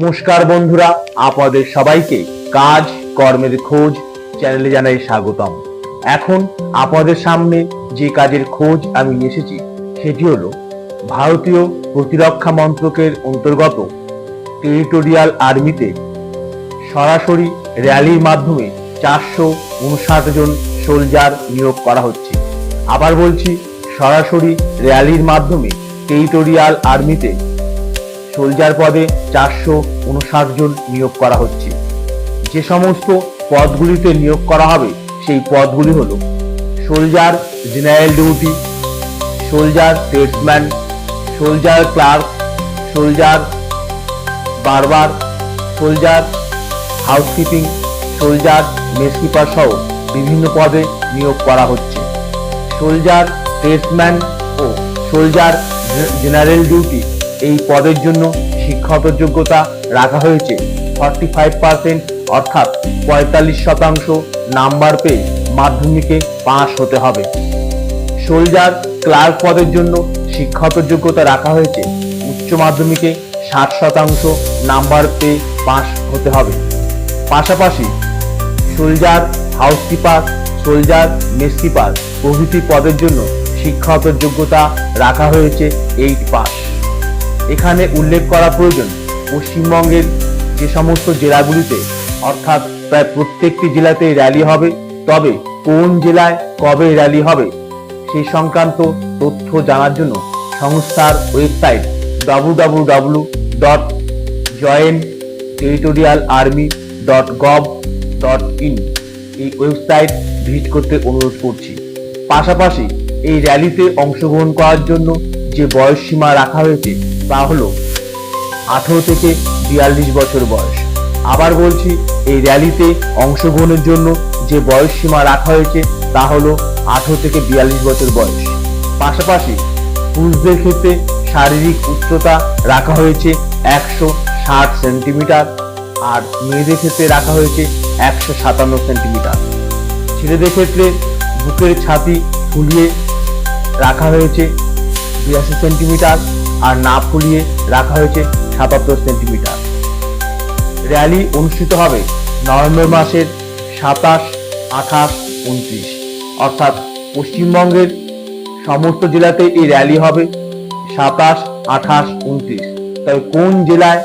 নমস্কার বন্ধুরা, আপনাদের সবাইকে কাজ কর্মের খোঁজ চ্যানেলে জানাই স্বাগতম। এখন আপনাদের সামনে যে কাজের খোঁজ আমি এসেছি সেটি হলো ভারতীয় প্রতিরক্ষা মন্ত্রকের অন্তর্গত টেরিটোরিয়াল আর্মিতে সরাসরি র্যালির মাধ্যমে 459 জন সোলজার নিয়োগ করা হচ্ছে। আবার বলছি, সরাসরি র্যালির মাধ্যমে টেরিটোরিয়াল আর্মিতে সোলজার পদে 459 জন নিয়োগ করা হচ্ছে। যে সমস্ত পদগুলিতে নিয়োগ করা হবে সেই পদগুলি হলো soldier general duty, soldier tradesman, soldier clerk, soldier barber, soldier housekeeping, soldier messkeeper সহ বিভিন্ন পদে নিয়োগ করা হচ্ছে। সোলজার ট্রেডসম্যান ও সোলজার জেনারেল ডিউটি এই পদের জন্য শিক্ষাগত যোগ্যতা রাখা হয়েছে 45%, অর্থাৎ 45% নাম্বার পেয়ে মাধ্যমিকে পাস হতে হবে। সোলজার ক্লার্ক পদের জন্য শিক্ষাগত যোগ্যতা রাখা হয়েছে উচ্চ মাধ্যমিকে 60% নাম্বার পেয়ে পাস হতে হবে। পাশাপাশি সোলজার হাউসকিপার, সোলজার মেসকিপার প্রভৃতি পদের জন্য শিক্ষাগত যোগ্যতা রাখা হয়েছে 8 পাস। এখানে উল্লেখ করা প্রয়োজন, পশ্চিমবঙ্গের যে সমস্ত জেলাগুলিতে অর্থাৎ প্রায় প্রত্যেকটি জেলাতে র্যালি হবে, তবে কোন জেলায় কবে র্যালি হবে সেই সংক্রান্ত তথ্য জানার জন্য সংস্থার ওয়েবসাইট www.jointerritorialarmy.gov.in এই ওয়েবসাইট ভিজিট করতে অনুরোধ করছি। পাশাপাশি এই র্যালিতে অংশগ্রহণ করার জন্য যে বয়স সীমা রাখা হয়েছে তা হলো 18 থেকে 42 বছর বয়স। আবার বলছি, এই র্যালিতে অংশগ্রহণের জন্য যে বয়স সীমা রাখা হয়েছে তা হলো 18 থেকে 42 বছর বয়স। পাশাপাশি পুরুষদের ক্ষেত্রে শারীরিক উচ্চতা রাখা হয়েছে 160 সেন্টিমিটার, আর মেয়েদের ক্ষেত্রে রাখা হয়েছে 157 সেন্টিমিটার। ছেলেদের ক্ষেত্রে বুকের ছাতি ফুলিয়ে রাখা হয়েছে 82 সেন্টিমিটার, আর না ফুলিয়ে রাখা হয়েছে 77 সেন্টিমিটার। র্যালি অনুষ্ঠিত হবে নভেম্বর মাসের 27, 28, 29, অর্থাৎ পশ্চিমবঙ্গের সমস্ত জেলাতে এই র্যালি হবে 27, 28, 29। তবে কোন জেলায়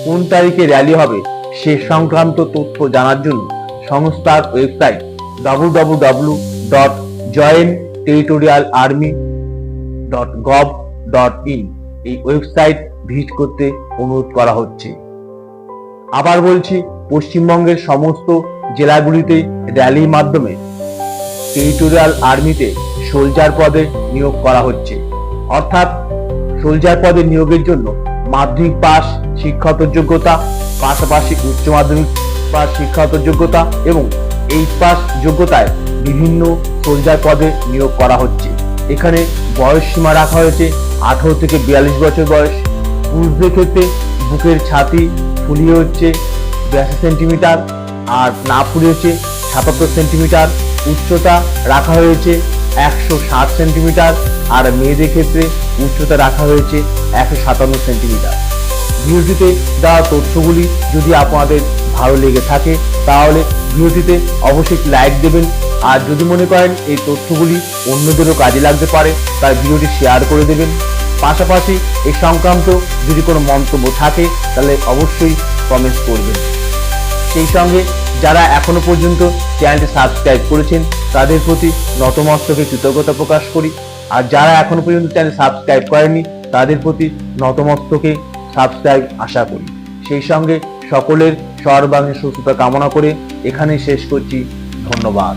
কোন তারিখে র্যালি হবে সে সংক্রান্ত তথ্য জানার জন্য সংস্থার ওয়েবসাইট www.jointerritorialarmy.gov.in এই ওয়েবসাইট ভিজিট করতে অনুরোধ করা হচ্ছে। আবার বলছি, পশ্চিমবঙ্গের সমস্ত জেলাগুলিতে র্যালির মাধ্যমে টেরিটোরিয়াল আর্মিতে সোলজার পদে নিয়োগ করা হচ্ছে। অর্থাৎ সোলজার পদে নিয়োগের জন্য মাধ্যমিক পাস শিক্ষাগত যোগ্যতা, পাশাপাশি উচ্চ মাধ্যমিক পাস শিক্ষাগত যোগ্যতা এবং 8 পাস যোগ্যতায় বিভিন্ন সোলজার পদে নিয়োগ করা হচ্ছে। এখানে বয়স সীমা রাখা হয়েছে 18 থেকে 42 বছর বয়স। পুরুষদের ক্ষেত্রে বুকের ছাতি ফুলিয়ে হচ্ছে 82 সেন্টিমিটার, আর না ফুলিয়ে হচ্ছে 77 সেন্টিমিটার। উচ্চতা রাখা হয়েছে 160 সেন্টিমিটার, আর মেয়েদের ক্ষেত্রে উচ্চতা রাখা হয়েছে 157 সেন্টিমিটার। ভিডিওটিতে দেওয়া তথ্যগুলি যদি আপনাদের ভালো লেগে থাকে তাহলে ভিডিওটিতে অবশ্যই লাইক দেবেন, আর যদি মনে করেন এই তথ্যগুলি অন্যদেরও কাজে লাগতে পারে তাই ভিডিওটি শেয়ার করে দেবেন। পাশাপাশি এই সংক্রান্ত যদি কোনো মন্তব্য থাকে তাহলে অবশ্যই কমেন্টস করবেন। সেই সঙ্গে যারা এখনো পর্যন্ত চ্যানেলটি সাবস্ক্রাইব করেছেন তাদের প্রতি নতমস্তকে কৃতজ্ঞতা প্রকাশ করি, আর যারা এখনো পর্যন্ত চ্যানেল সাবস্ক্রাইব করেনি তাদের প্রতি নতমস্তকে সাবস্ক্রাইব আশা করি। সেই সঙ্গে সকলের সর্বাঙ্গীন সুস্থতা কামনা করে এখানেই শেষ করছি। ধন্যবাদ।